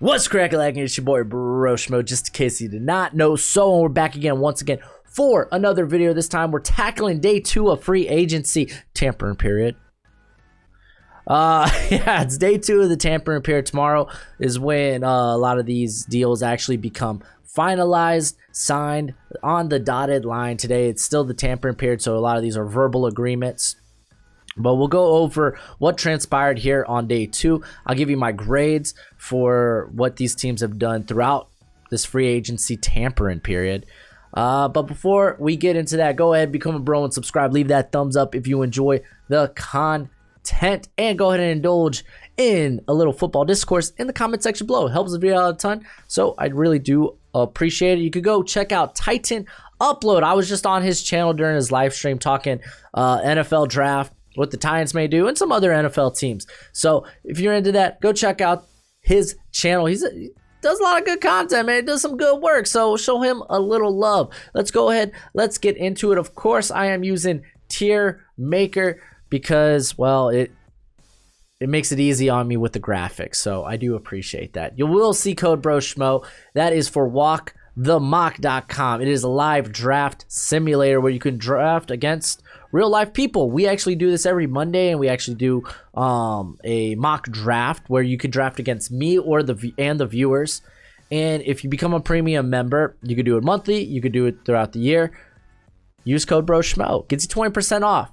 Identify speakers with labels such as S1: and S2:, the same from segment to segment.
S1: What's cracking? It's your boy Broshmo, just in case you did not know. So we're back again once again for another video. This time we're tackling day 2 of free agency tampering period. Yeah, it's day 2 of the tampering period. Tomorrow is when a lot of these deals actually become finalized, signed on the dotted line. Today it's still the tampering period, so a lot of these are verbal agreements. But we'll go over what transpired here on day 2. I'll give you my grades for what these teams have done throughout this free agency tampering period. But before we get into that, go ahead, become a bro and subscribe. Leave that thumbs up if you enjoy the content. And go ahead and indulge in a little football discourse in the comment section below. It helps the video out a ton, so I really do appreciate it. You could go check out Titan Upload. I was just on his channel during his live stream talking NFL draft, what the Titans may do, and some other NFL teams. So if you're into that, go check out his channel. He does a lot of good content, man. He does some good work, so show him a little love. Let's go ahead. Let's get into it. Of course, I am using Tier Maker because, well, it makes it easy on me with the graphics, so I do appreciate that. You will see code BROSHMO. That is for walkthemock.com. It is a live draft simulator where you can draft against real life people. We actually do this every Monday, and we actually do a mock draft where you could draft against me or the viewers. And if you become a premium member, you could do it monthly, you could do it throughout the year. Use code BROSHMO. Gets you 20% off.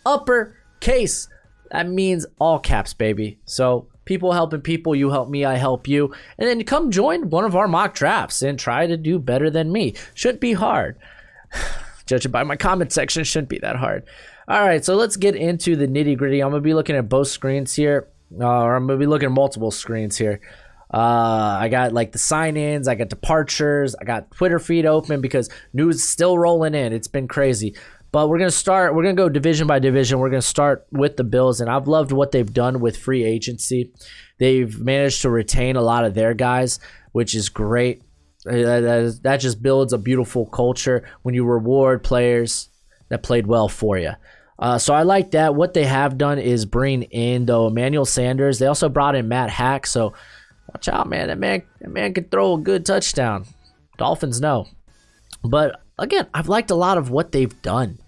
S1: Uppercase. That means all caps, baby. So people helping people, you help me, I help you. And then you come join one of our mock drafts and try to do better than me. Shouldn't be hard. Judging by my comment section, shouldn't be that hard. All right, so let's get into the nitty gritty. I'm going to be looking at both screens here, or I'm going to be looking at multiple screens here. I got like the sign-ins, I got departures, I got Twitter feed open because news is still rolling in. It's been crazy. But we're going to go division by division. We're going to start with the Bills, and I've loved what they've done with free agency. They've managed to retain a lot of their guys, which is great. That just builds a beautiful culture when you reward players that played well for you. So I like that. What they have done is bring in, though, Emmanuel Sanders. They also brought in Matt Hack. So watch out, man. That man could throw a good touchdown. Dolphins know. But again, I've liked a lot of what they've done.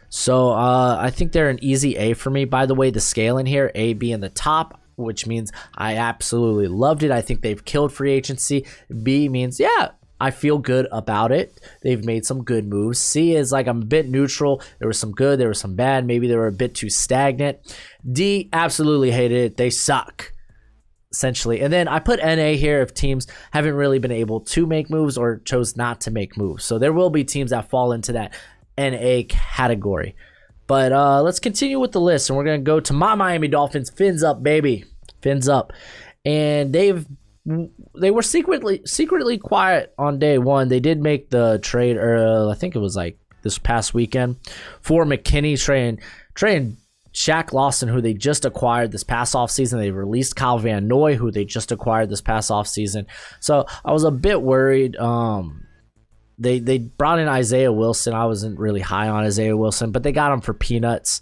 S1: So I think they're an easy A for me. By the way, the scale in here, A being the top, which means I absolutely loved it. I think they've killed free agency. B means, yeah, I feel good about it. They've made some good moves. C is like I'm a bit neutral. There was some good, there was some bad. Maybe they were a bit too stagnant. D, absolutely hated it. They suck, essentially. And then I put NA here if teams haven't really been able to make moves or chose not to make moves. So there will be teams that fall into that NA category. But let's continue with the list, and we're going to go to my Miami Dolphins. Fins up, baby. Fins up. And they were secretly quiet on day 1. They did make the trade, or I think it was like this past weekend, for McKinney, trading Shaq Lawson, who they just acquired this past offseason. They released Kyle Van Noy, who they just acquired this past offseason. So I was a bit worried. They brought in Isaiah Wilson. I wasn't really high on Isaiah Wilson, but they got him for peanuts.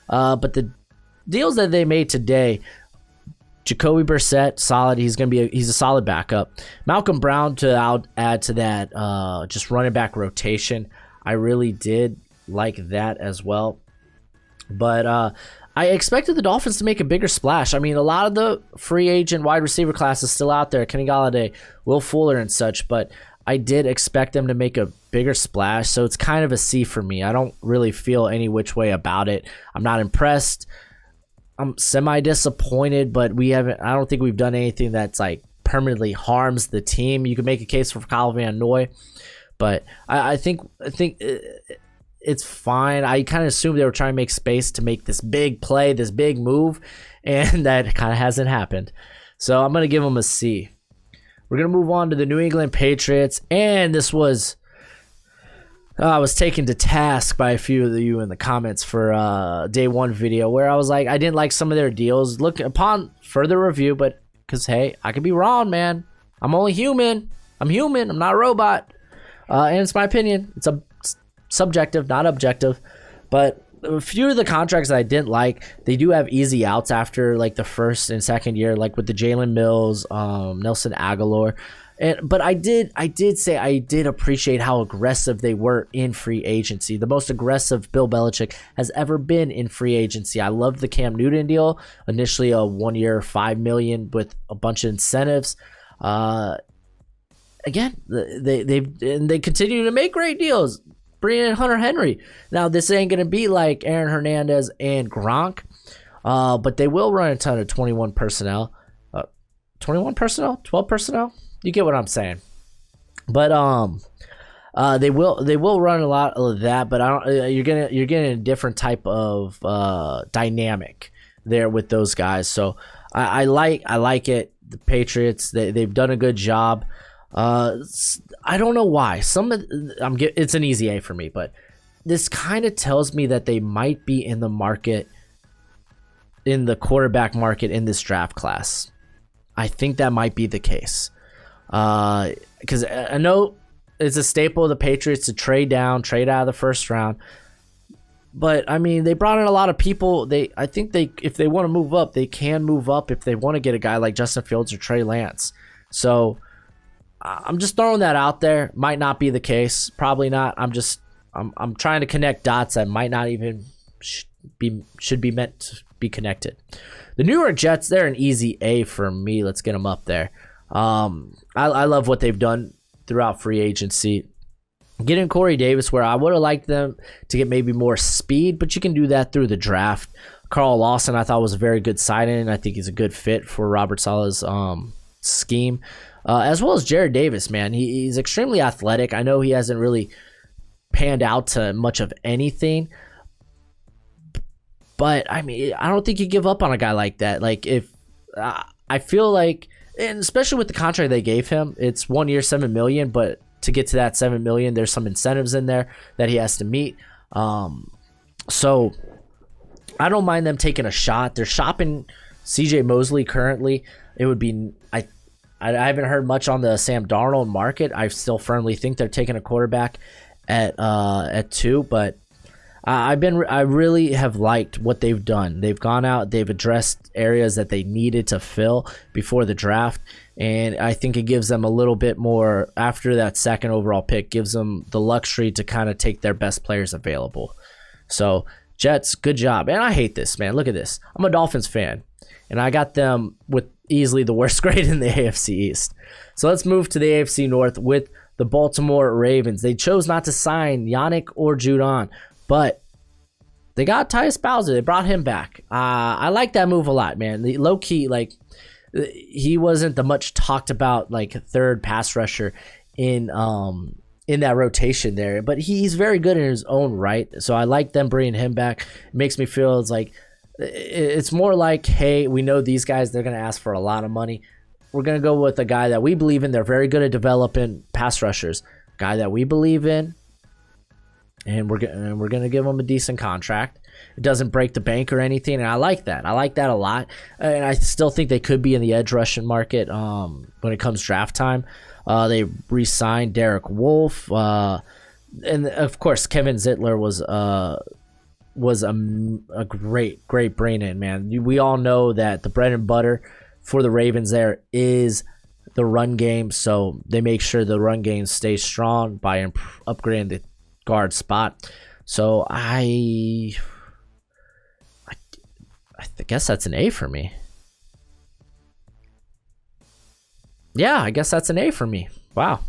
S1: But the deals that they made today, Jacoby Brissett, solid. He's a solid backup. Malcolm Brown to add to that just running back rotation. I really did like that as well. But I expected the Dolphins to make a bigger splash. I mean, a lot of the free agent wide receiver class is still out there. Kenny Golladay, Will Fuller, and such. But I did expect them to make a bigger splash, so it's kind of a C for me. I don't really feel any which way about it. I'm not impressed. I'm semi-disappointed, but I don't think we've done anything that's like permanently harms the team. You can make a case for Kyle Van Noy, but I think it's fine. I kind of assumed they were trying to make space to make this big play, this big move, and that kind of hasn't happened. So I'm going to give them a C. We're going to move on to the New England Patriots, and this was, I was taken to task by a few of you in the comments for day 1 video where I was like, I didn't like some of their deals. Look, upon further review, but because, hey, I could be wrong, man. I'm only human. I'm human. I'm not a robot. And it's my opinion. It's subjective, not objective. But a few of the contracts that I didn't like, they do have easy outs after like the first and second year, like with the Jalen Mills, Nelson Aguilar. But I did say I did appreciate how aggressive they were in free agency. The most aggressive Bill Belichick has ever been in free agency. I loved the Cam Newton deal. Initially a 1 year, $5 million with a bunch of incentives. Again, they continue to make great deals. Bringing in Hunter Henry. Now this ain't gonna be like Aaron Hernandez and Gronk, but they will run a ton of 21 personnel. 21 personnel, 12 personnel. You get what I'm saying. But they will run a lot of that, but I don't. You're getting a different type of dynamic there with those guys. So I like it. The Patriots, they've done a good job. I don't know why. It's an easy A for me, but this kind of tells me that they might be in the market, in the quarterback market in this draft class. I think that might be the case. Because I know it's a staple of the Patriots to trade out of the first round. But I mean, they brought in a lot of people. I think if they want to move up, they can move up if they want to get a guy like Justin Fields or Trey Lance. So I'm just throwing that out there. Might not be the case. Probably not. I'm trying to connect dots that might not even should be meant to be connected. The New York Jets, they're an easy A for me. Let's get them up there. I love what they've done throughout free agency. Getting Corey Davis, where I would have liked them to get maybe more speed, but you can do that through the draft. Carl Lawson, I thought was a very good signing. I think he's a good fit for Robert Saleh's scheme, as well as Jared Davis. Man, he's extremely athletic. I know he hasn't really panned out to much of anything, but I mean, I don't think you give up on a guy like that. Like if I feel like. And especially with the contract they gave him, it's 1 year, $7 million. But to get to that $7 million, there's some incentives in there that he has to meet. So I don't mind them taking a shot. They're shopping C.J. Mosley currently. It would be I haven't heard much on the Sam Darnold market. I still firmly think they're taking a quarterback at 2, but. I really have liked what they've done. They've gone out, they've addressed areas that they needed to fill before the draft, and I think it gives them a little bit more after that second overall pick, gives them the luxury to kind of take their best players available. So Jets, good job. And I hate this, man. Look at this. I'm a Dolphins fan, and I got them with easily the worst grade in the AFC East. So let's move to the AFC North with the Baltimore Ravens. They chose not to sign Yannick or Judon, but they got Tyus Bowser. They brought him back. I like that move a lot, man. The low key, like he wasn't the much talked about like third pass rusher in that rotation there, but he's very good in his own right. So I like them bringing him back. It makes me feel it's more like, hey, we know these guys, they're gonna ask for a lot of money. We're gonna go with a guy that we believe in. They're very good at developing pass rushers. Guy that we believe in. And we're gonna give him a decent contract. It doesn't break the bank or anything, and I like that. I like that a lot, and I still think they could be in the edge rushing market when it comes draft time. They re-signed Derek Wolfe, and of course Kevin Zittler was a great bring in, man. We all know that the bread and butter for the Ravens there is the run game, so they make sure the run game stays strong by upgrading the guard spot. So I guess that's an A for me. Yeah, I guess that's an A for me. Wow.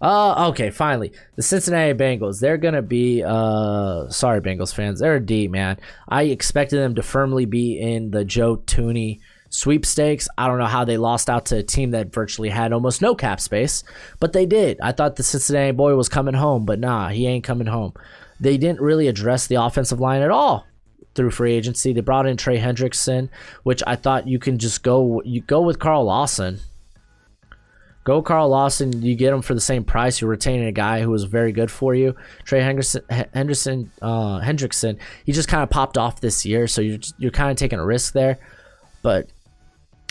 S1: Okay, finally. The Cincinnati Bengals. They're going to be sorry Bengals fans. They're a D, man. I expected them to firmly be in the Joe Thuney sweepstakes. I don't know how they lost out to a team that virtually had almost no cap space, but they did. I thought the Cincinnati boy was coming home, but nah, he ain't coming home. They didn't really address the offensive line at all through free agency. They brought in Trey Hendrickson, which I thought you can just go with Carl Lawson. Go Carl Lawson. You get him for the same price. You're retaining a guy who was very good for you. Trey Hendrickson, he just kind of popped off this year, so you're kind of taking a risk there. But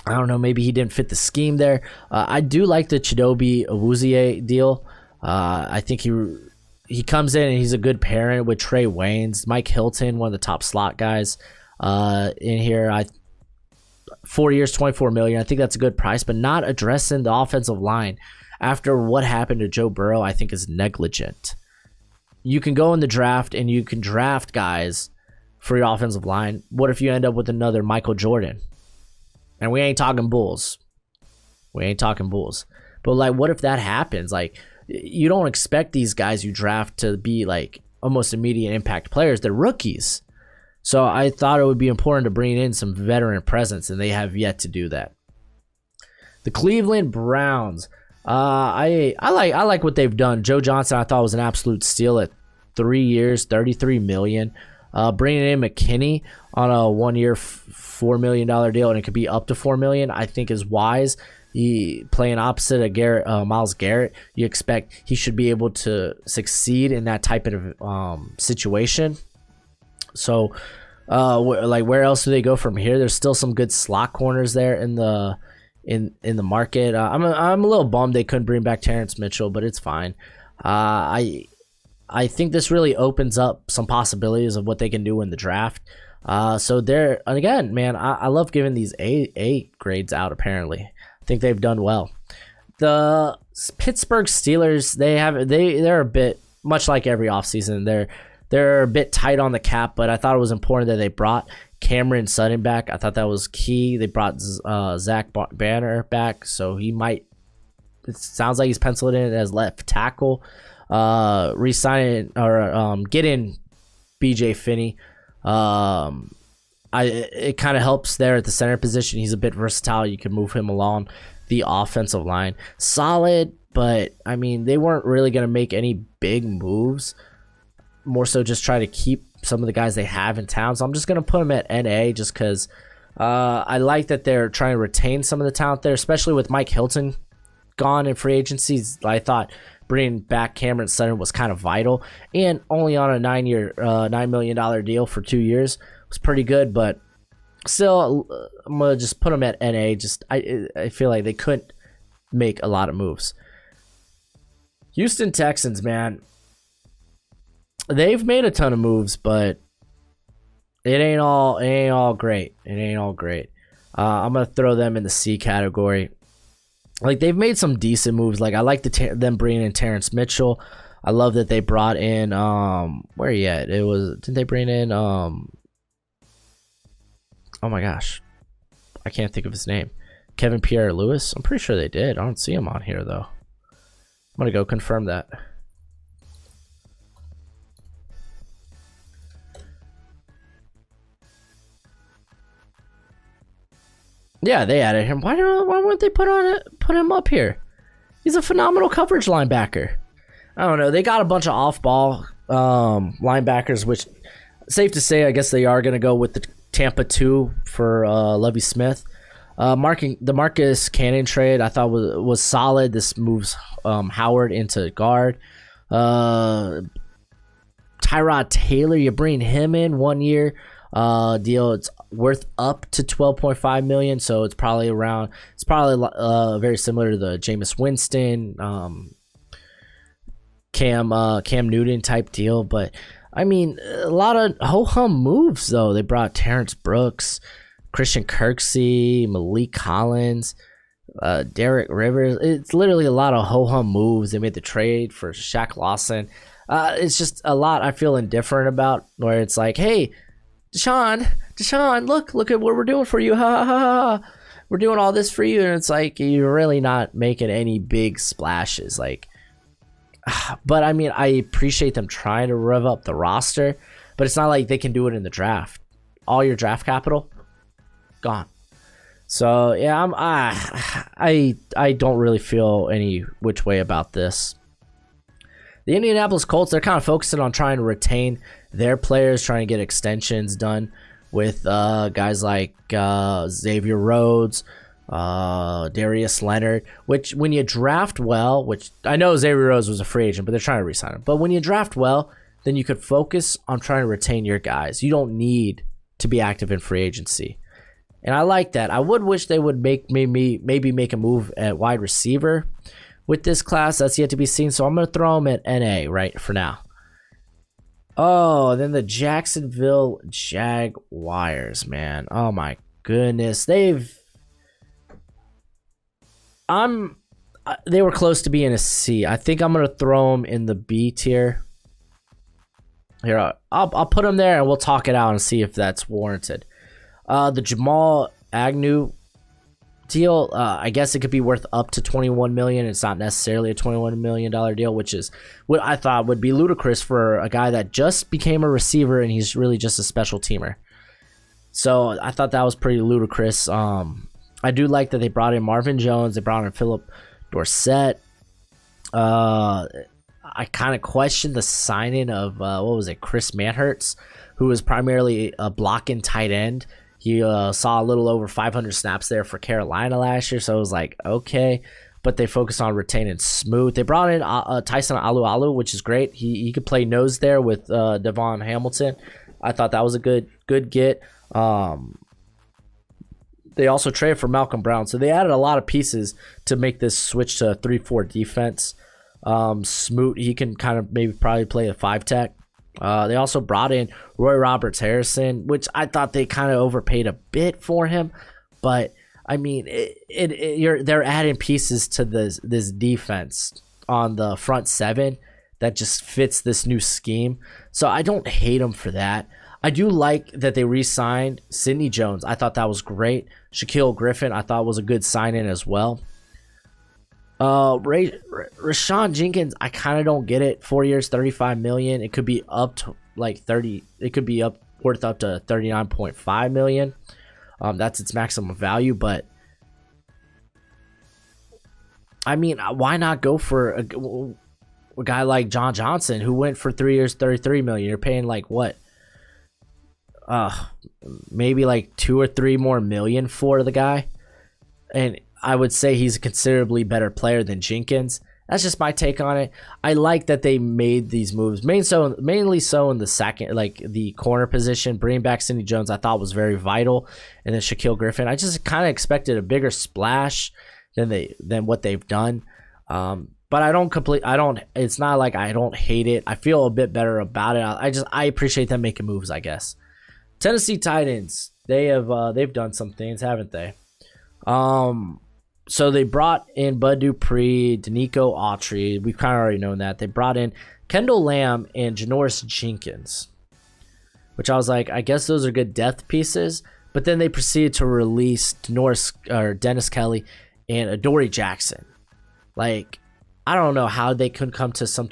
S1: I don't know, maybe he didn't fit the scheme there. I do like the Chidobe Awuzie deal. I think he comes in and he's a good pairing with Trey Waynes, Mike Hilton, one of the top slot guys in here. 4 years, 24 million. I think that's a good price, but not addressing the offensive line after what happened to Joe Burrow, I think is negligent. You can go in the draft and you can draft guys for your offensive line. What if you end up with another Michael Jordan? And we ain't talking Bulls. But like, what if that happens? Like, you don't expect these guys you draft to be like almost immediate impact players. They're rookies. So I thought it would be important to bring in some veteran presence, and they have yet to do that. The Cleveland Browns. I like what they've done. Joe Johnson, I thought, was an absolute steal at 3 years, $33 million. Bringing in McKinney on a 1 year, $4 million deal, and it could be up to $4 million, I think is wise. He playing opposite of Myles Garrett. You expect he should be able to succeed in that type of situation. So, like, where else do they go from here? There's still some good slot corners there in the market. I'm a little bummed they couldn't bring back Terrence Mitchell, but it's fine. I think this really opens up some possibilities of what they can do in the draft. So there again, man, I love giving these A grades out. Apparently, I think they've done well. The Pittsburgh Steelers, they're a bit much like every offseason. They're a bit tight on the cap, but I thought it was important that they brought Cameron Sutton back. I thought that was key. They brought Zach Banner back, so he might. It sounds like he's penciled in as left tackle. Resign or get in BJ Finney. It kind of helps there at the center position. He's a bit versatile. You can move him along the offensive line. Solid, but I mean, they weren't really going to make any big moves. More so just try to keep some of the guys they have in town. So I'm just going to put them at NA just because I like that they're trying to retain some of the talent there, especially with Mike Hilton gone in free agencies. I thought bringing back Cameron Sutton was kind of vital, and only on a $9 million deal for 2 years was pretty good. But still, I'm gonna just put them at NA. I feel like they couldn't make a lot of moves. Houston Texans, man, they've made a ton of moves, but it ain't all great. I'm gonna throw them in the C category. Like, they've made some decent moves. Like, I like them bringing in Terrence Mitchell. I love that they brought in where are you at? Did they bring in oh my gosh, I can't think of his name. Kevin Pierre-Louis? I'm pretty sure they did. I don't see him on here though. I'm gonna go confirm that. Yeah, they added him. Why wouldn't they put him up here? He's a phenomenal coverage linebacker. I don't know. They got a bunch of off-ball linebackers, which, safe to say, I guess they are going to go with the Tampa 2 for Lovie Smith. The Marcus Cannon trade I thought was solid. This moves Howard into guard. Tyrod Taylor, you bring him in 1 year deal. It's worth up to $12.5 million, so it's probably very similar to the Jameis Winston, Cam Newton type deal. But I mean, a lot of ho-hum moves though. They brought Terrence Brooks, Christian Kirksey, Malik Collins, Derek Rivers. It's literally a lot of ho-hum moves. They made the trade for Shaq Lawson. It's just a lot I feel indifferent about, where it's like, hey, Deshaun, look at what we're doing for you. Ha, ha, ha, ha. We're doing all this for you. And it's like, you're really not making any big splashes. Like, but I mean, I appreciate them trying to rev up the roster, but it's not like they can do it in the draft. All your draft capital, gone. So yeah, I don't really feel any which way about this. The Indianapolis Colts, they're kind of focusing on trying to retain their players, trying to get extensions done with guys like Xavier Rhodes, Darius Leonard, which when you draft well, which I know Xavier Rhodes was a free agent, but they're trying to re-sign him. But when you draft well, then you could focus on trying to retain your guys. You don't need to be active in free agency. And I like that. I would wish they would maybe make a move at wide receiver, with this class. That's yet to be seen. So I'm going to throw him at NA right for now. Oh, then the Jacksonville Jaguars, man. Oh my goodness. They were close to being a C. I think I'm going to throw them in the B tier. Here, I'll put them there and we'll talk it out and see if that's warranted. The Jamal Agnew deal, I guess it could be worth up to $21 million. It's not necessarily a $21 million deal, which is what I thought would be ludicrous for a guy that just became a receiver and he's really just a special teamer. So I thought that was pretty ludicrous. I do like that they brought in Marvin Jones. They brought in Philip Dorsett. I kind of questioned the signing of, Chris Manhertz, who was primarily a blocking tight end. He saw a little over 500 snaps there for Carolina last year, so I was like, okay. But they focused on retaining Smoot. They brought in Tyson Alualu, which is great. He could play nose there with Devon Hamilton. I thought that was a good get. They also traded for Malcolm Brown, so they added a lot of pieces to make this switch to a 3-4 defense. Smoot, he can kind of probably play a 5-tech. They also brought in Roy Roberts Harrison, which I thought they kind of overpaid a bit for him, but I mean, they're adding pieces to this defense on the front seven that just fits this new scheme. So I don't hate them for that. I do like that they re-signed Sidney Jones. I thought that was great. Shaquille Griffin, I thought was a good sign-in as well. Rashawn Jenkins, I kind of don't get it. 4 years, $35 million. It could be up to like 30. It could be worth up to $39.5 million. That's its maximum value. But I mean, why not go for a guy like John Johnson, who went for 3 years, $33 million? You're paying like what? Maybe like 2 or 3 more million for the guy, and I would say he's a considerably better player than Jenkins. That's just my take on it. I like that they made these moves, mainly so in the second, like the corner position. Bringing back Sidney Jones, I thought was very vital, and then Shaquille Griffin. I just kind of expected a bigger splash than what they've done. But it's not like I don't hate it. I feel a bit better about it. I appreciate them making moves, I guess. Tennessee Titans, they've done some things, haven't they? So they brought in Bud Dupree, Danico Autry. We've kind of already known that. They brought in Kendall Lamb and Janoris Jenkins, which I was like, I guess those are good depth pieces. But then they proceeded to release Dennis Kelly and Adoree Jackson. Like, I don't know how they couldn't come to some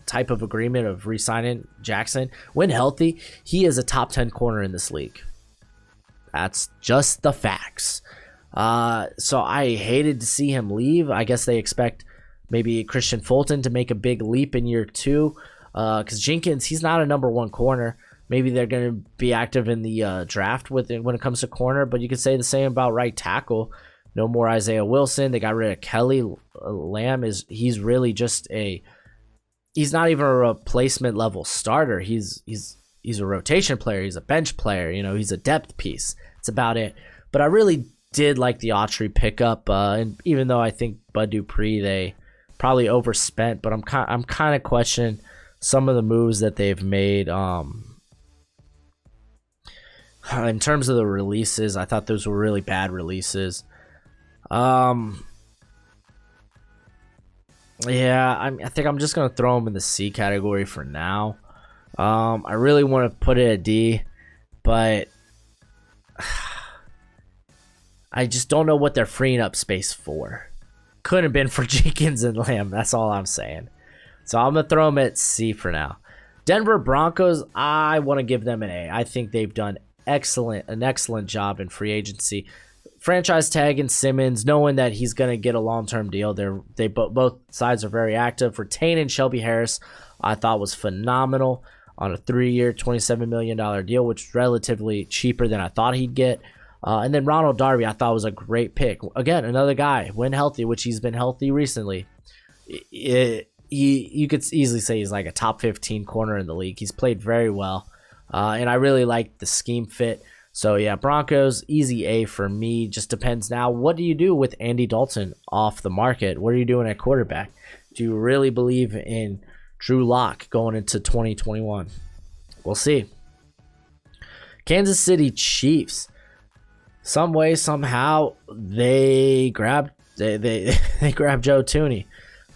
S1: type of agreement of re-signing Jackson. When healthy, he is a top 10 corner in this league. That's just the facts. So I hated to see him leave. I guess they expect maybe Christian Fulton to make a big leap in year 2. Because Jenkins, he's not a number 1 corner. Maybe they're going to be active in the draft when it comes to corner. But you could say the same about right tackle. No more Isaiah Wilson. They got rid of Kelly. Lamb he's really just he's not even a replacement level starter. He's a rotation player. He's a bench player. He's a depth piece. That's about it. But I really did like the Autry pickup, and even though I think Bud Dupree, they probably overspent, but I'm kind of questioning some of the moves that they've made. In terms of the releases, I thought those were really bad releases. Yeah, I think I'm just gonna throw them in the C category for now. I really want to put it at D, but I just don't know what they're freeing up space for. Couldn't have been for Jenkins and Lamb. That's all I'm saying. So I'm going to throw them at C for now. Denver Broncos, I want to give them an A. I think they've done an excellent job in free agency. Franchise tagging Simmons, knowing that he's going to get a long-term deal. Both sides are very active. Retaining Shelby Harris, I thought was phenomenal on a 3-year, $27 million deal, which is relatively cheaper than I thought he'd get. And then Ronald Darby, I thought was a great pick. Again, another guy, when healthy, which he's been healthy recently. You could easily say he's like a top 15 corner in the league. He's played very well. And I really like the scheme fit. So yeah, Broncos, easy A for me. Just depends now. What do you do with Andy Dalton off the market? What are you doing at quarterback? Do you really believe in Drew Lock going into 2021? We'll see. Kansas City Chiefs. Some way, somehow, they grabbed they grabbed Joe Thuney.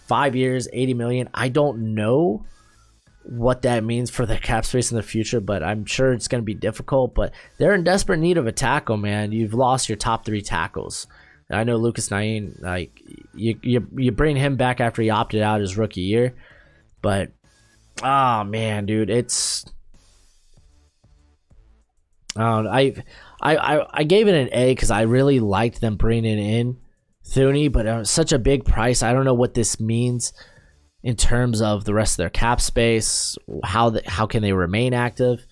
S1: 5 years, $80 million. I don't know what that means for the cap space in the future, but I'm sure it's going to be difficult. But they're in desperate need of a tackle, man. You've lost your top 3 tackles. I know Lucas Naeem, like you bring him back after he opted out his rookie year, but oh man, dude, it's I gave it an A because I really liked them bringing in Thuney, but it was such a big price. I don't know what this means in terms of the rest of their cap space. How can they remain active?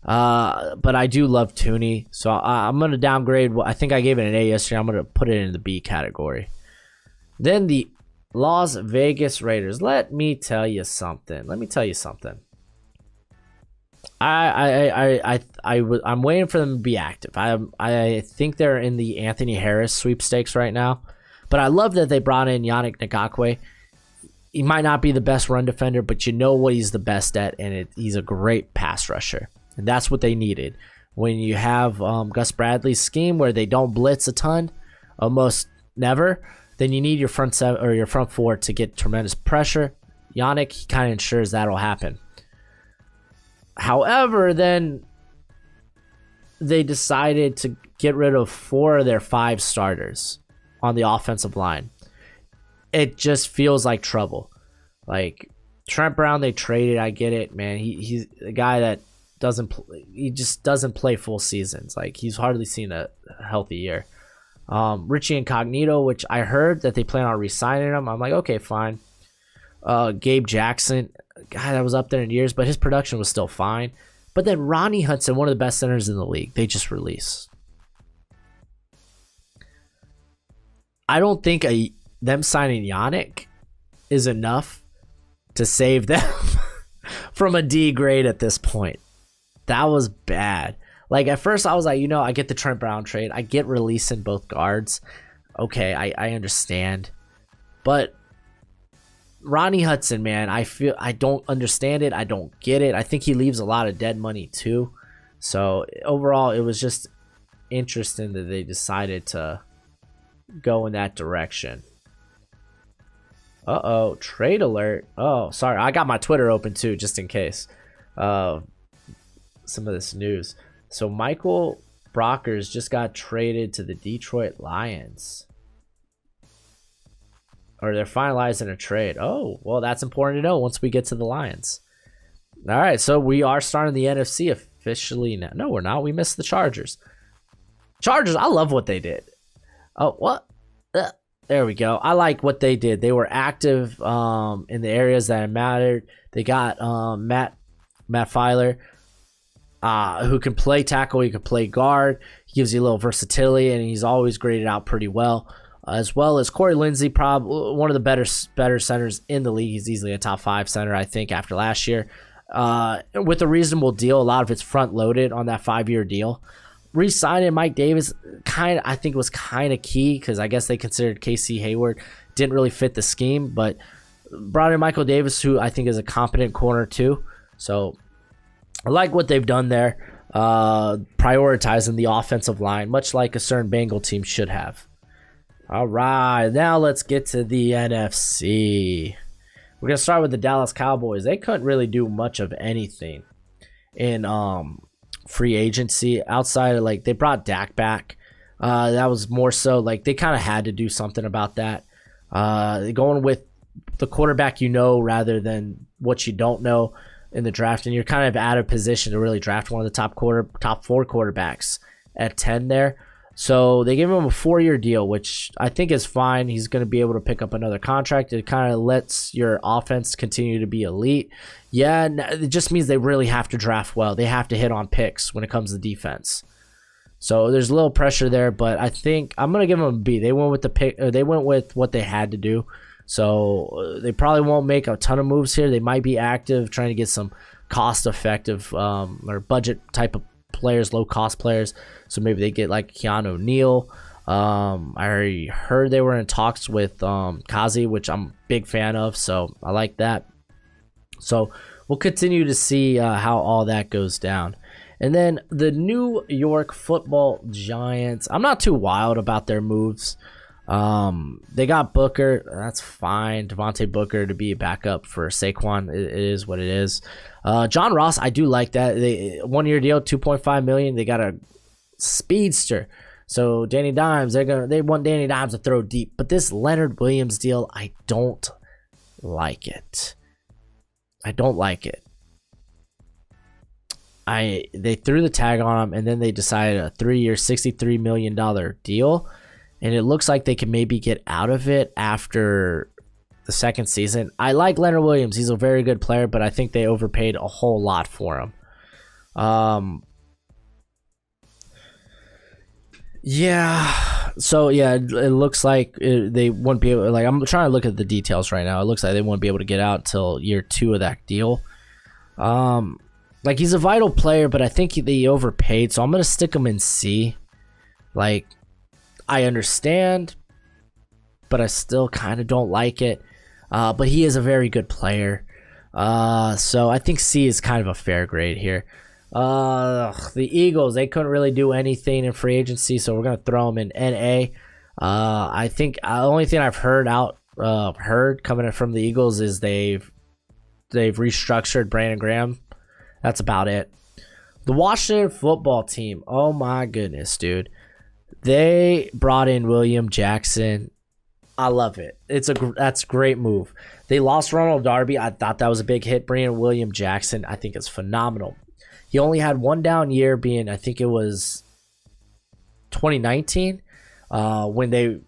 S1: But I do love Thuney, so I'm going to downgrade. I think I gave it an A yesterday. I'm going to put it in the B category. Then the Las Vegas Raiders. Let me tell you something. I'm waiting for them to be active. I think they're in the Anthony Harris sweepstakes right now, but I love that they brought in Yannick Ngakoue. He might not be the best run defender, but you know what he's the best at, and he's a great pass rusher. And that's what they needed. When you have Gus Bradley's scheme where they don't blitz a ton, almost never, then you need your front seven or your front four to get tremendous pressure. Yannick, he kind of ensures that'll happen. However, then they decided to get rid of 4 of their 5 starters on the offensive line. It just feels like trouble. Like Trent Brown, they traded. I get it, man. He's a guy that just doesn't play full seasons. Like he's hardly seen a healthy year. Richie Incognito, which I heard that they plan on re-signing him. I'm like, okay, fine. Gabe Jackson, guy that was up there in years, but his production was still fine. But then Ronnie Hudson, one of the best centers in the league, they just released. I don't think them signing Yannick is enough to save them from a D grade at this point. That was bad. Like at first I was like, I get the Trent Brown trade. I get releasing both guards. Okay, I understand. But Ronnie Hudson, man, I don't understand it. I don't get it. I think he leaves a lot of dead money too. So overall, it was just interesting that they decided to go in that direction. Trade alert. Oh, sorry. I got my Twitter open too, just in case. Some of this news. So Michael Brockers just got traded to the Detroit Lions. Or they're finalizing a trade. Oh, well, that's important to know once we get to the Lions. All right, so we are starting the NFC officially now. No, we're not. We missed the Chargers. Chargers, I love what they did. Oh, what? There we go. I like what they did. They were active in the areas that mattered. They got Matt Filer, who can play tackle. He can play guard. He gives you a little versatility, and he's always graded out pretty well. As well as Corey Lindsey, probably one of the better centers in the league. He's easily a top 5 center, I think, after last year. With a reasonable deal, a lot of it's front-loaded on that 5-year deal. Re-signing Mike Davis, I think was kind of key because I guess they considered Casey Hayward didn't really fit the scheme, but brought in Michael Davis, who I think is a competent corner too. So I like what they've done there, prioritizing the offensive line, much like a certain Bengal team should have. All right, now let's get to the NFC. We're going to start with the Dallas Cowboys. They couldn't really do much of anything in free agency outside of, like, they brought Dak back. That was more so, like, they kind of had to do something about that. Going with the quarterback rather than what you don't know in the draft, and you're kind of out of position to really draft one of the top 4 quarterbacks at 10 there. So they gave him a 4-year deal, which I think is fine. He's going to be able to pick up another contract. It kind of lets your offense continue to be elite. Yeah, it just means they really have to draft well. They have to hit on picks when it comes to defense. So there's a little pressure there, but I think I'm going to give them a B. They went with the pick. They went with what they had to do. So they probably won't make a ton of moves here. They might be active, trying to get some cost-effective or budget type of players, low cost players. So maybe they get like Keanu Neal. I already heard they were in talks with Kazi, which I'm a big fan of, so I like that. So we'll continue to see how all that goes down. And then the New York Football Giants, I'm not too wild about their moves. They got Booker, that's fine. Devontae Booker to be a backup for Saquon, it is what it is. John Ross, I do like that. 1 year deal, $2.5 million. They got a speedster. So Danny Dimes, they want Danny Dimes to throw deep. But this Leonard Williams deal, I don't like it. They threw the tag on him, and then they decided a 3-year, $63 million deal. And it looks like they can maybe get out of it after the second season. I like Leonard Williams. He's a very good player, but I think they overpaid a whole lot for him. Yeah. So, yeah, it looks like they wouldn't be able, like, I'm trying to look at the details right now. It looks like they won't be able to get out until year 2 of that deal. Like, he's a vital player, but I think they overpaid, so I'm going to stick him in C. Like, I understand, but I still kind of don't like it. But he is a very good player. So I think C is kind of a fair grade here. The Eagles, they couldn't really do anything in free agency, so we're going to throw them in NA. I think the only thing I've heard coming from the Eagles is they've restructured Brandon Graham. That's about it. The Washington Football Team, oh my goodness, dude. They brought in William Jackson. I love it. That's a great move. They lost Ronald Darby. I thought that was a big hit. Bringing in William Jackson, I think it's phenomenal. He only had one down year, being I think it was 2019, when the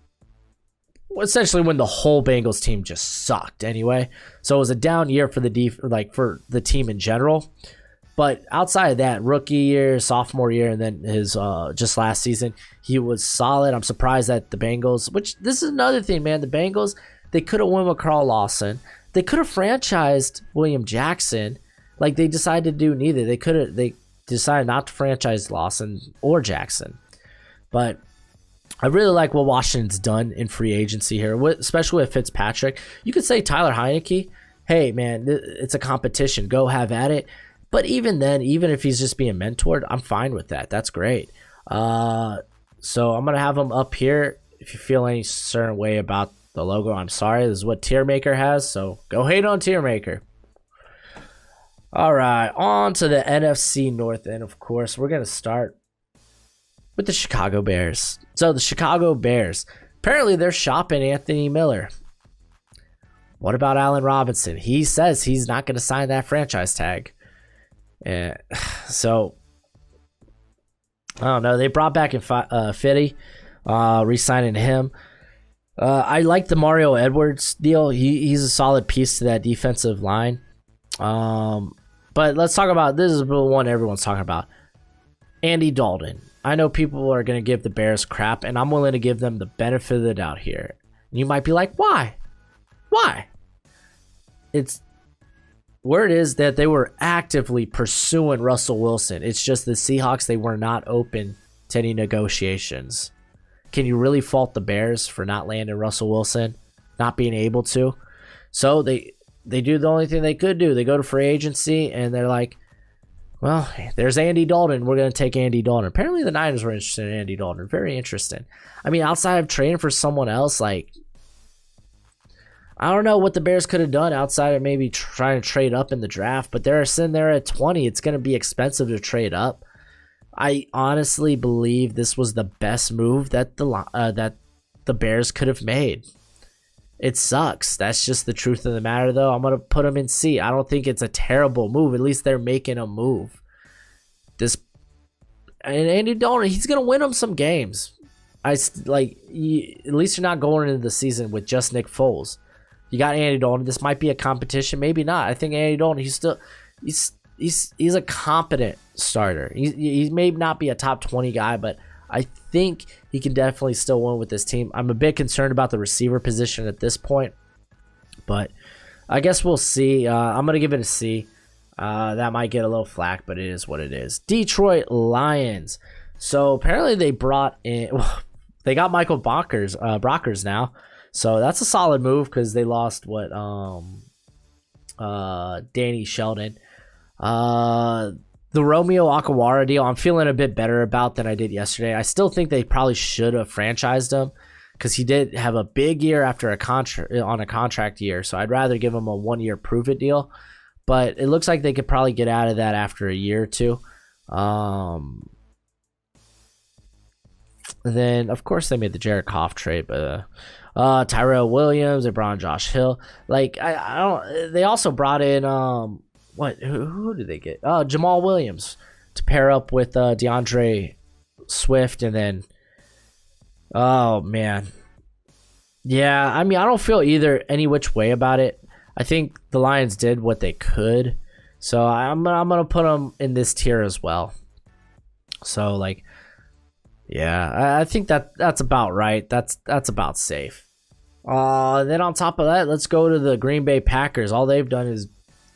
S1: whole Bengals team just sucked anyway. So it was a down year for for the team in general. But outside of that, rookie year, sophomore year, and then his just last season, he was solid. I'm surprised that the Bengals, which this is another thing, man. The Bengals, they could have won with Carl Lawson. They could have franchised William Jackson. Like, they decided to do neither. They decided not to franchise Lawson or Jackson. But I really like what Washington's done in free agency here, especially with Fitzpatrick. You could say Tyler Heineke, hey, man, it's a competition. Go have at it. But even then, even if he's just being mentored, I'm fine with that. That's great. So I'm going to have him up here. If you feel any certain way about the logo, I'm sorry. This is what Tiermaker has, so go hate on Tiermaker. All right, on to the NFC North. And, of course, we're going to start with the Chicago Bears. So the Chicago Bears, apparently they're shopping Anthony Miller. What about Allen Robinson? He says he's not going to sign that franchise tag. So I don't know. They brought back in Fitty, re-signing him. I like the Mario Edwards deal. He's a solid piece to that defensive line. But let's talk about, this is the one everyone's talking about. Andy Dalton. I know people are going to give the Bears crap, and I'm willing to give them the benefit of the doubt here. And you might be like, why? Word is that they were actively pursuing Russell Wilson. It's just the Seahawks, they were not open to any negotiations. Can you really fault the Bears for not landing Russell Wilson, not being able to? So they do the only thing they could do. They go to free agency, and they're like, well, there's Andy Dalton. We're going to take Andy Dalton. Apparently the Niners were interested in Andy Dalton. Very interesting. I mean, outside of trading for someone else, like, I don't know what the Bears could have done outside of maybe trying to trade up in the draft, but they're sitting there at 20. It's going to be expensive to trade up. I honestly believe this was the best move that the Bears could have made. It sucks. That's just the truth of the matter, though. I'm going to put them in C. I don't think it's a terrible move. At least they're making a move. And Andy Dalton, he's going to win them some games. At least you're not going into the season with just Nick Foles. You got Andy Dalton. This might be a competition, maybe not. I think Andy Dalton, he's a competent starter. He may not be a top 20 guy, but I think he can definitely still win with this team. I'm a bit concerned about the receiver position at this point, but I guess we'll see. I'm going to give it a C. That might get a little flack, but it is what it is. Detroit Lions. So apparently they brought in, they got Michael Brockers now. So that's a solid move because they lost Danny Sheldon. The Romeo Akawara deal, I'm feeling a bit better about than I did yesterday. I still think they probably should have franchised him because he did have a big year after a contract year. So I'd rather give him a 1-year prove it deal. But it looks like they could probably get out of that after a year or two. Then of course they made the Jared Goff trade, but Tyrell Williams, they brought in Josh Hill. Like I don't. They also brought in Who did they get? Jamal Williams to pair up with DeAndre Swift, and then oh man, yeah. I mean, I don't feel any which way about it. I think the Lions did what they could, so I'm gonna put them in this tier as well. So like, yeah, I think that's about right. That's about safe. Then on top of that, let's go to the Green Bay Packers. All they've done is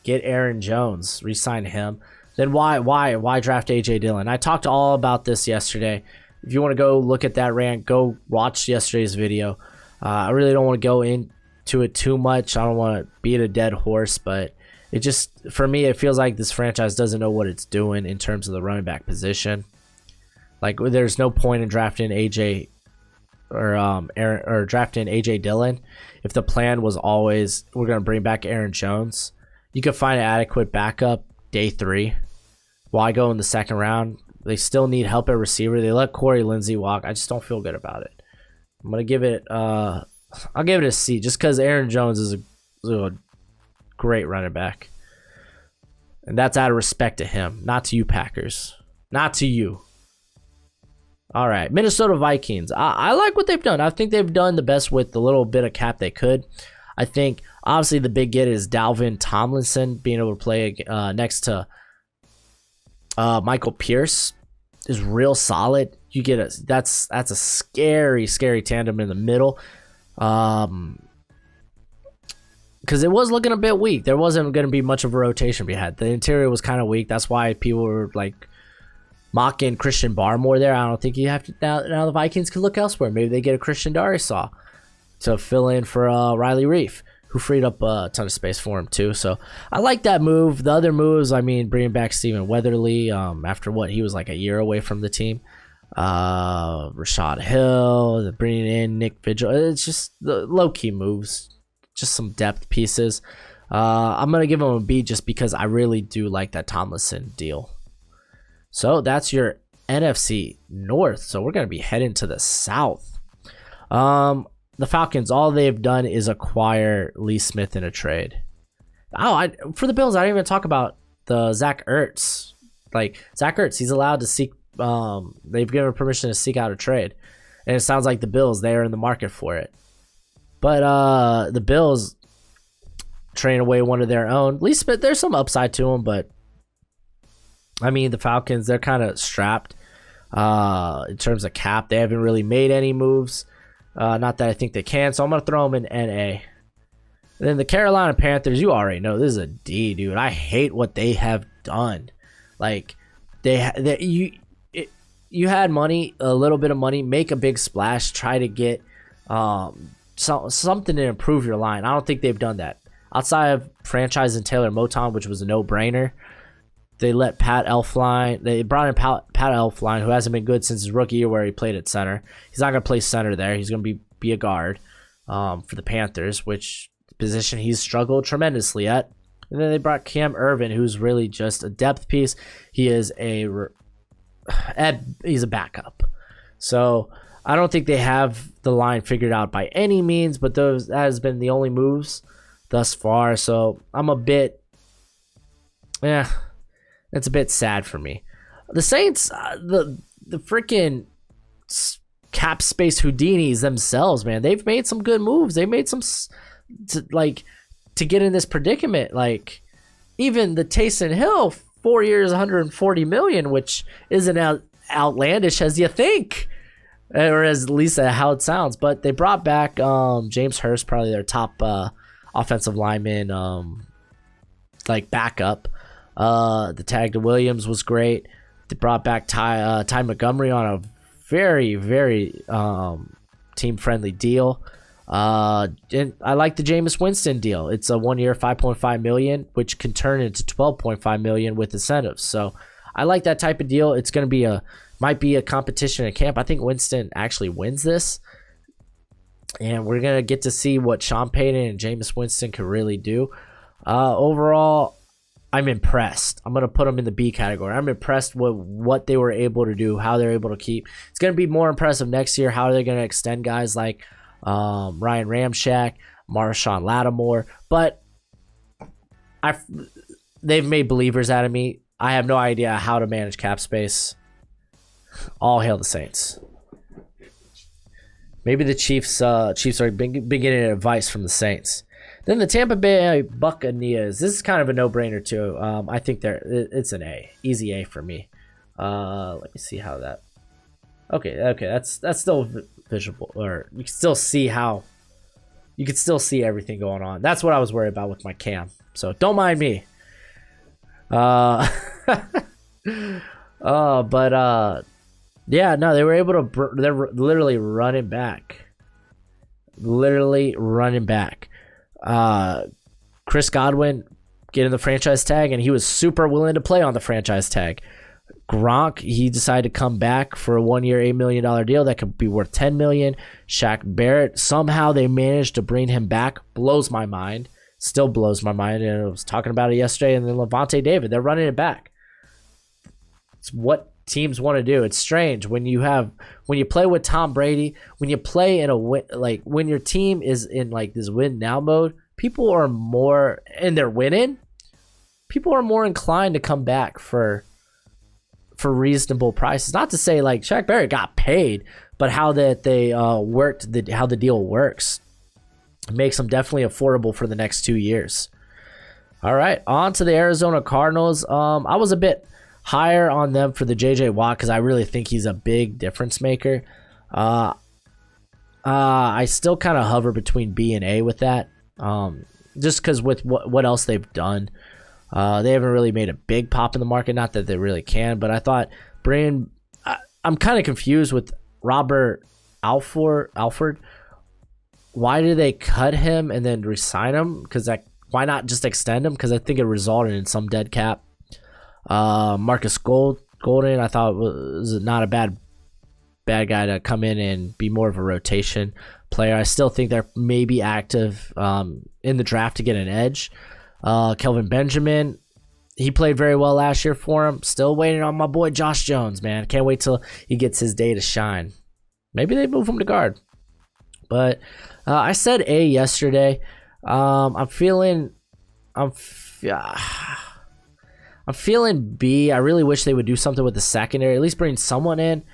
S1: get Aaron Jones, re-sign him. Then why draft AJ Dillon? I talked all about this yesterday. If you want to go look at that rant, go watch yesterday's video. I really don't want to go into it too much. I don't want to beat a dead horse, but it just, for me, it feels like this franchise doesn't know what it's doing in terms of the running back position. Like, there's no point in drafting AJ or drafting AJ Dillon if the plan was always we're going to bring back Aaron Jones. You could find an adequate backup day 3. Why go in the second round? They still need help at receiver. They let Corey Lindsey walk. I just don't feel good about it. I'm gonna give it. I'll give it a C, just because Aaron Jones is a great running back, and that's out of respect to him, not to you Packers, not to you. All right, Minnesota Vikings. I like what they've done. I think they've done the best with the little bit of cap they could. I think obviously the big get is Dalvin Tomlinson being able to play next to Michael Pierce is real solid. You get that's a scary tandem in the middle, because it was looking a bit weak. There wasn't going to be much of a rotation we had. The interior was kind of weak. That's why people were like mocking Christian Barmore there. I don't think you have to now. The Vikings could look elsewhere. Maybe they get a Christian Darrisaw to fill in for Riley Reif, who freed up a ton of space for him too. So I like that move. The other moves, I mean, bringing back Stephen Weatherly after he was like a year away from the team. Rashad Hill, bringing in Nick Vigil. It's just the low-key moves, just some depth pieces. I'm going to give him a B just because I really do like that Tomlinson deal. So that's your NFC North. So we're going to be heading to the South. The Falcons, all they've done is acquire Lee Smith in a trade. For the Bills, I didn't even talk about the Zach Ertz. Like, Zach Ertz, he's allowed to seek, they've given permission to seek out a trade. And it sounds like the Bills, they are in the market for it. But the Bills trading away one of their own. Lee Smith, there's some upside to him, but I mean, the Falcons, they're kind of strapped in terms of cap. They haven't really made any moves. Not that I think they can, so I'm going to throw them in NA. And then the Carolina Panthers, you already know, this is a D, dude. I hate what they have done. Like, you had money, a little bit of money, make a big splash, try to get something to improve your line. I don't think they've done that. Outside of franchising Taylor Moton, which was a no-brainer, they let Pat Elflein. They brought in Pat Elflein, who hasn't been good since his rookie year where he played at center. He's not going to play center there. He's going to be a guard for the Panthers, which position he's struggled tremendously at. And then they brought Cam Irvin, who's really just a depth piece. He is he's a backup. So I don't think they have the line figured out by any means, but that has been the only moves thus far. So I'm a bit, it's a bit sad for me. The Saints, the freaking cap space Houdinis themselves, man, they've made some good moves. They made some to get in this predicament. Like, even the Taysom Hill, 4 years, 140 million, which isn't outlandish as you think, or as at least how it sounds. But they brought back James Hurst, probably their top offensive lineman, like backup. The tag to Williams was great. They brought back Ty Montgomery on a very, very team-friendly deal. And I like the Jameis Winston deal. It's a 1 year, $5.5 million, which can turn into $12.5 million with incentives. So I like that type of deal. It's going to might be a competition at camp. I think Winston actually wins this. And we're going to get to see what Sean Payton and Jameis Winston can really do. Overall, I'm impressed. I'm going to put them in the B category. I'm impressed with what they were able to do, how they're able to keep. It's going to be more impressive next year, how they're going to extend guys like Ryan Ramczyk, Marshawn Lattimore. But they've made believers out of me. I have no idea how to manage cap space. All hail the Saints. Maybe the Chiefs are been getting advice from the Saints. Then the Tampa Bay Buccaneers. This is kind of a no-brainer too. I think it's an A, easy A for me. Let me see how that. Okay, that's still visible, or you can still see how. You can still see everything going on. That's what I was worried about with my cam. So don't mind me. Yeah, no, they were able to. They're literally running back. Chris Godwin getting the franchise tag, and he was super willing to play on the franchise tag. Gronk, he decided to come back for a 1 year, $8 million deal that could be worth $10 million. Shaq Barrett, somehow they managed to bring him back. Blows my mind. Still blows my mind. And I was talking about it yesterday. And then Levante David, they're running it back. It's what teams want to do. It's strange when you play with Tom Brady, when you play in when your team is in like this win now mode, people are more, and they're winning, people are more inclined to come back for reasonable prices. Not to say like Shaq Barrett got paid, but how that they worked, how the deal works makes them definitely affordable for the next 2 years. All right, on to the Arizona Cardinals. I was a bit higher on them for the JJ Watt because I really think he's a big difference maker. I still kind of hover between B and A with that, just because with what else they've done. They haven't really made a big pop in the market, not that they really can, but I thought I'm kind of confused with Robert Alford. Why did they cut him and then re-sign him? Why not just extend him? Because I think it resulted in some dead cap. Marcus Golden, I thought was not a bad guy to come in and be more of a rotation player. I still think they're maybe active in the draft to get an edge. Kelvin Benjamin, he played very well last year for him. Still waiting on my boy Josh Jones, man. Can't wait till he gets his day to shine. Maybe they move him to guard. But I said A yesterday. I'm feeling B. I really wish they would do something with the secondary, at least bring someone in.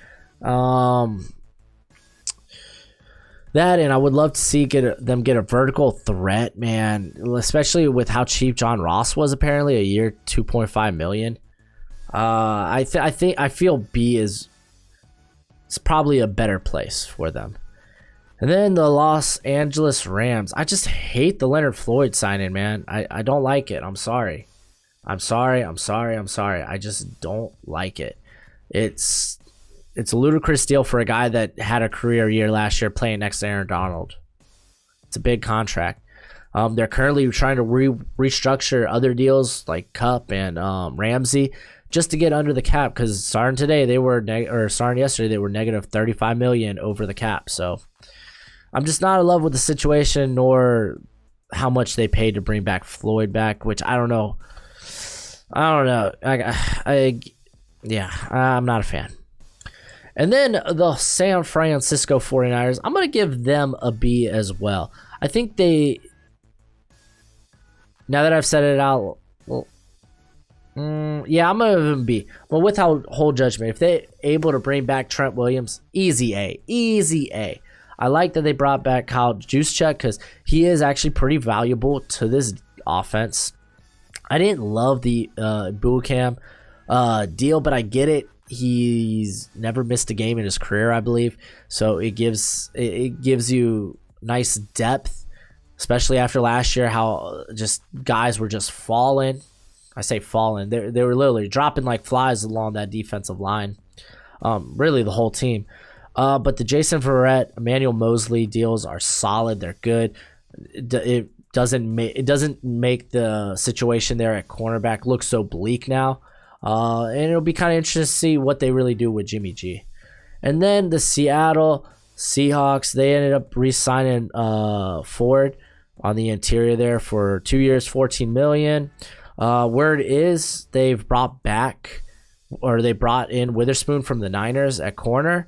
S1: That, and I would love to see them get a vertical threat, man, especially with how cheap John Ross was, apparently a year, $2.5 million. I feel B is probably a better place for them. And then the Los Angeles Rams. I just hate the Leonard Floyd signing, man. I don't like it. I'm sorry. I just don't like it. It's a ludicrous deal for a guy that had a career year last year playing next to Aaron Donald. It's a big contract. They're currently trying to restructure other deals like Kupp and Ramsey just to get under the cap, because starting yesterday they were negative $35 million over the cap. So I'm just not in love with the situation nor how much they paid to bring back Floyd back, which I don't know. I'm not a fan. And then the San Francisco 49ers, I'm going to give them a B as well. I think now that I've said it out, I'm going to give them B. Well, without whole judgment, if they're able to bring back Trent Williams, easy A. I like that they brought back Kyle Juszczyk because he is actually pretty valuable to this offense. I didn't love the Bucam deal, but I get it. He's never missed a game in his career, I believe. So it gives you nice depth, especially after last year, how just guys were just falling. I say fallen. They were literally dropping like flies along that defensive line. Really the whole team. But the Jason Verrett, Emmanuel Mosley deals are solid. They're good. It doesn't make the situation there at cornerback look so bleak now. And it'll be kind of interesting to see what they really do with Jimmy G. And then the Seattle Seahawks, they ended up re-signing Ford on the interior there for 2 years, $14 million. Word is they brought in Witherspoon from the Niners at corner.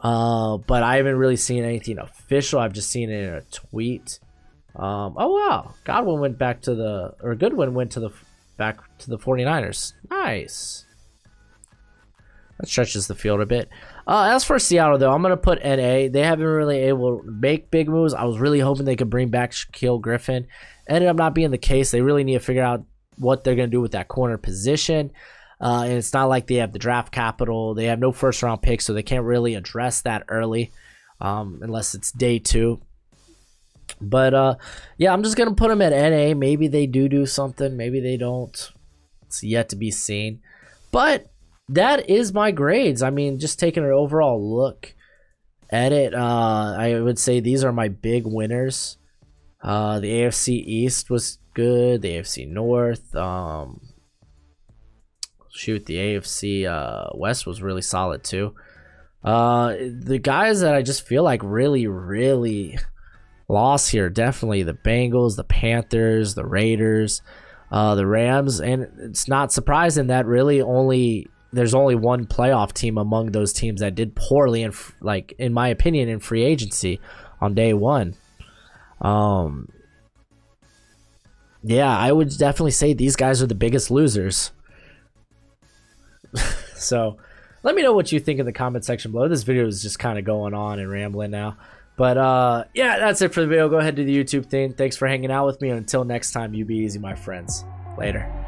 S1: But I haven't really seen anything official. I've just seen it in a tweet. Oh wow, Goodwin went back to the 49ers. Nice. That stretches the field a bit. As for Seattle, though, I'm going to put NA. They haven't really able to make big moves. I was really hoping they could bring back Shaquille Griffin. Ended up not being the case. They really need to figure out what they're going to do with that corner position. And it's not like they have the draft capital. They have no first-round picks, so they can't really address that early unless it's day 2. But, yeah, I'm just going to put them at NA. Maybe they do something. Maybe they don't. It's yet to be seen. But that is my grades. I mean, just taking an overall look at it, I would say these are my big winners. The AFC East was good. The AFC North. The AFC West was really solid too. The guys that I just feel like really lost here, definitely the Bengals, the Panthers, the Raiders, the Rams, and it's not surprising that really there's only one playoff team among those teams that did poorly in my opinion in free agency on day 1. Yeah, I would definitely say these guys are the biggest losers. So let me know what you think in the comment section below. This video is just kind of going on and rambling now. But yeah, that's it for the video. Go ahead to the YouTube thing. Thanks for hanging out with me. And until next time, you be easy, my friends. Later.